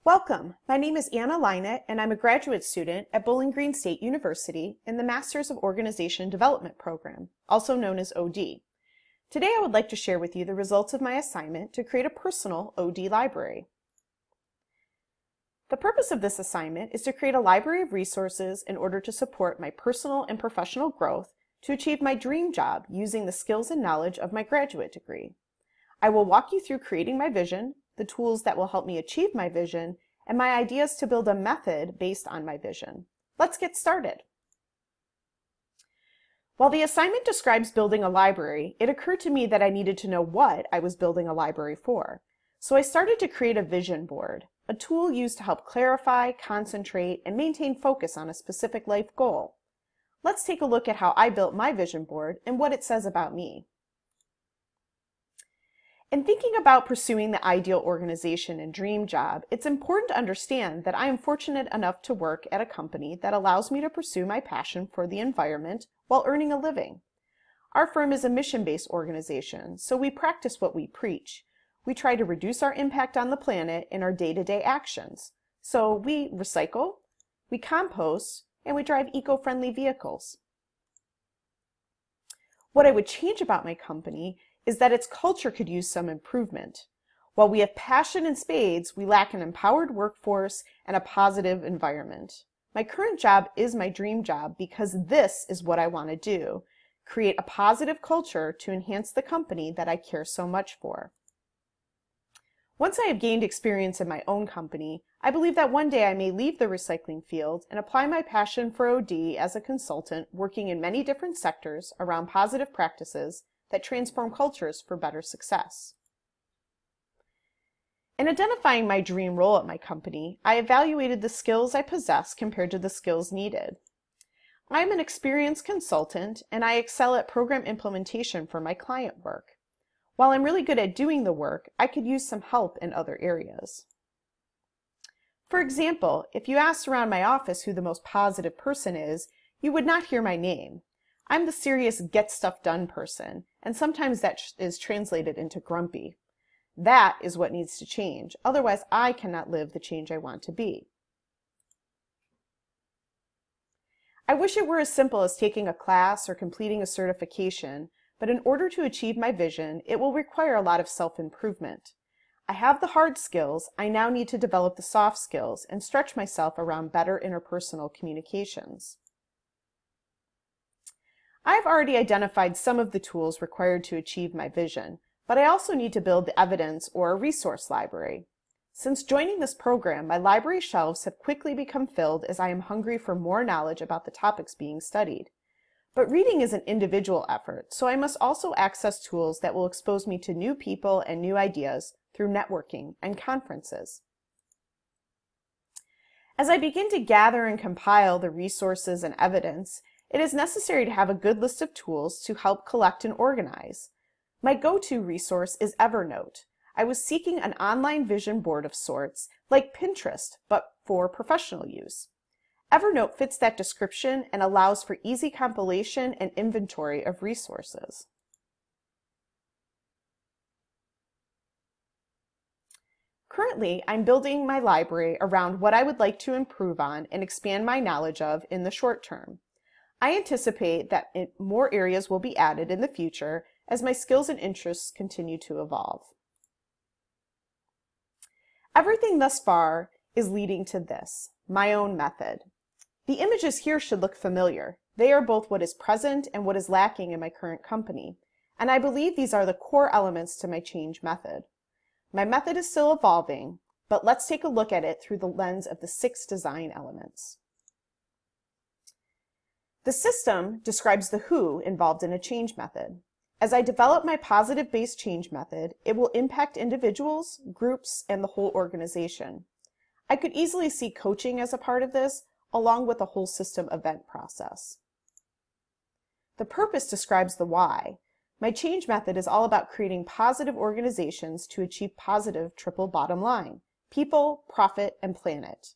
Welcome. My name is Anna Lynott, and I'm a graduate student at Bowling Green State University in the Masters of Organization Development program, also known as OD. Today I would like to share with you the results of my assignment to create a personal OD library. The purpose of this assignment is to create a library of resources in order to support my personal and professional growth to achieve my dream job using the skills and knowledge of my graduate degree. I will walk you through creating my vision, the tools that will help me achieve my vision, and my ideas to build a method based on my vision. Let's get started. While the assignment describes building a library, it occurred to me that I needed to know what I was building a library for. So I started to create a vision board, a tool used to help clarify, concentrate, and maintain focus on a specific life goal. Let's take a look at how I built my vision board and what it says about me. In thinking about pursuing the ideal organization and dream job, it's important to understand that I am fortunate enough to work at a company that allows me to pursue my passion for the environment while earning a living. Our firm is a mission-based organization, so we practice what we preach. We try to reduce our impact on the planet in our day-to-day actions. So we recycle, we compost, and we drive eco-friendly vehicles. What I would change about my company is that its culture could use some improvement. While we have passion in spades, we lack an empowered workforce and a positive environment. My current job is my dream job because this is what I want to do: create a positive culture to enhance the company that I care so much for. Once I have gained experience in my own company, I believe that one day I may leave the recycling field and apply my passion for OD as a consultant working in many different sectors around positive practices that transform cultures for better success. In identifying my dream role at my company, I evaluated the skills I possess compared to the skills needed. I am an experienced consultant, and I excel at program implementation for my client work. While I'm really good at doing the work, I could use some help in other areas. For example, if you asked around my office who the most positive person is, you would not hear my name. I'm the serious get stuff done person, and sometimes that is translated into grumpy. That is what needs to change, otherwise I cannot live the change I want to be. I wish it were as simple as taking a class or completing a certification, but in order to achieve my vision, it will require a lot of self-improvement. I have the hard skills, I now need to develop the soft skills and stretch myself around better interpersonal communications. I've already identified some of the tools required to achieve my vision, but I also need to build the evidence or a resource library. Since joining this program, my library shelves have quickly become filled as I am hungry for more knowledge about the topics being studied. But reading is an individual effort, so I must also access tools that will expose me to new people and new ideas through networking and conferences. As I begin to gather and compile the resources and evidence, it is necessary to have a good list of tools to help collect and organize. My go-to resource is Evernote. I was seeking an online vision board of sorts, like Pinterest, but for professional use. Evernote fits that description and allows for easy compilation and inventory of resources. Currently, I'm building my library around what I would like to improve on and expand my knowledge of in the short term. I anticipate that more areas will be added in the future as my skills and interests continue to evolve. Everything thus far is leading to this, my own method. The images here should look familiar. They are both what is present and what is lacking in my current company, and I believe these are the core elements to my change method. My method is still evolving, but let's take a look at it through the lens of the 6 design elements. The system describes the who involved in a change method. As I develop my positive-based change method, it will impact individuals, groups, and the whole organization. I could easily see coaching as a part of this, along with a whole system event process. The purpose describes the why. My change method is all about creating positive organizations to achieve positive triple bottom line: people, profit, and planet.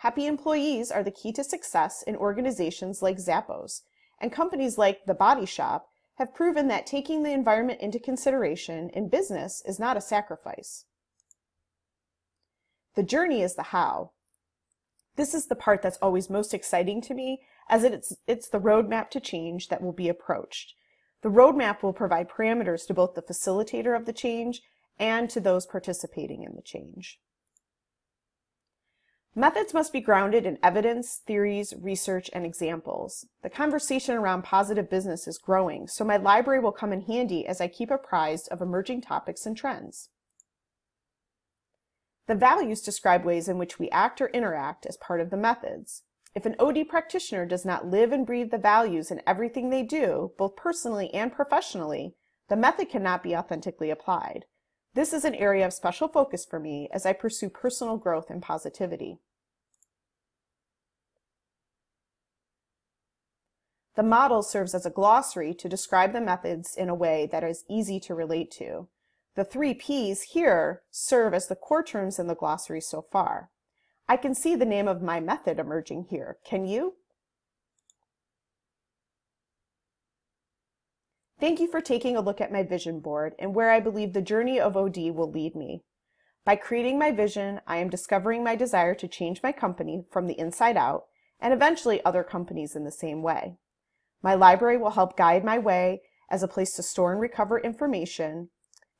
Happy employees are the key to success in organizations like Zappos, and companies like The Body Shop have proven that taking the environment into consideration in business is not a sacrifice. The journey is the how. This is the part that's always most exciting to me, as it's the roadmap to change that will be approached. The roadmap will provide parameters to both the facilitator of the change and to those participating in the change. Methods must be grounded in evidence, theories, research, and examples. The conversation around positive business is growing, so my library will come in handy as I keep apprised of emerging topics and trends. The values describe ways in which we act or interact as part of the methods. If an OD practitioner does not live and breathe the values in everything they do, both personally and professionally, the method cannot be authentically applied. This is an area of special focus for me as I pursue personal growth and positivity. The model serves as a glossary to describe the methods in a way that is easy to relate to. The 3 Ps here serve as the core terms in the glossary so far. I can see the name of my method emerging here. Can you? Thank you for taking a look at my vision board and where I believe the journey of OD will lead me. By creating my vision, I am discovering my desire to change my company from the inside out, and eventually other companies in the same way. My library will help guide my way as a place to store and recover information,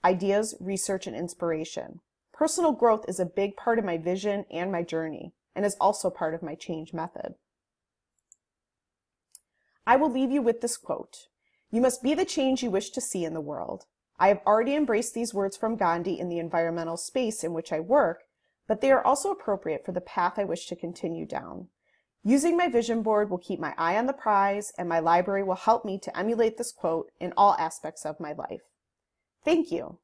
ideas, research, and inspiration. Personal growth is a big part of my vision and my journey, and is also part of my change method. I will leave you with this quote: "You must be the change you wish to see in the world." I have already embraced these words from Gandhi in the environmental space in which I work, but they are also appropriate for the path I wish to continue down. Using my vision board will keep my eye on the prize, and my library will help me to emulate this quote in all aspects of my life. Thank you.